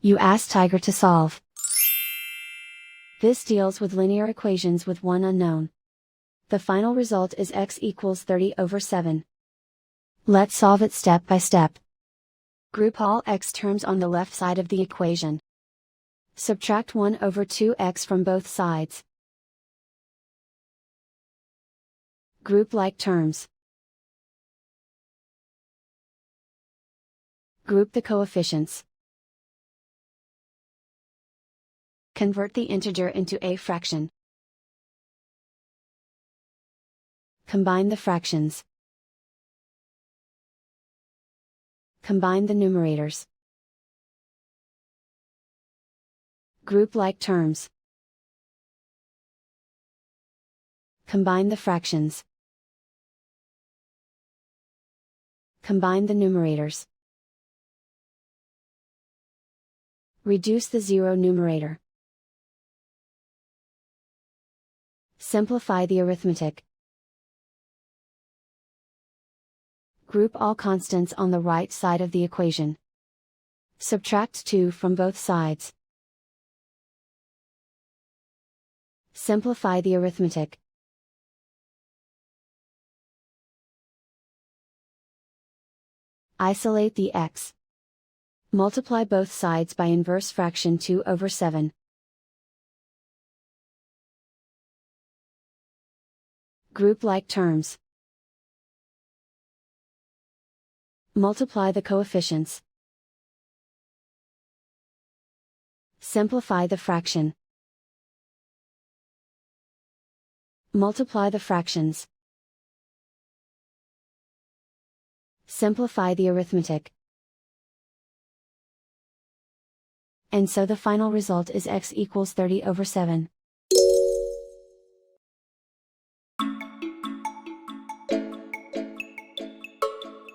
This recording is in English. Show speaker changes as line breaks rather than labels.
You ask Tiger to solve. This deals with linear equations with one unknown. The final result is x equals 30/7. Let's solve it step by step. Group all x terms on the left side of the equation. Subtract 1/2x from both sides. Group like terms. Group the coefficients. Convert the integer into a fraction. Combine the fractions. Combine the numerators. Group like terms. Combine the fractions. Combine the numerators. Reduce the zero numerator. Simplify the arithmetic. Group all constants on the right side of the equation. Subtract 2 from both sides. Simplify the arithmetic. Isolate the x. Multiply both sides by inverse fraction 2/7. Group like terms. Multiply the coefficients. Simplify the fraction. Multiply the fractions. Simplify the arithmetic. And so the final result is x equals 30/7.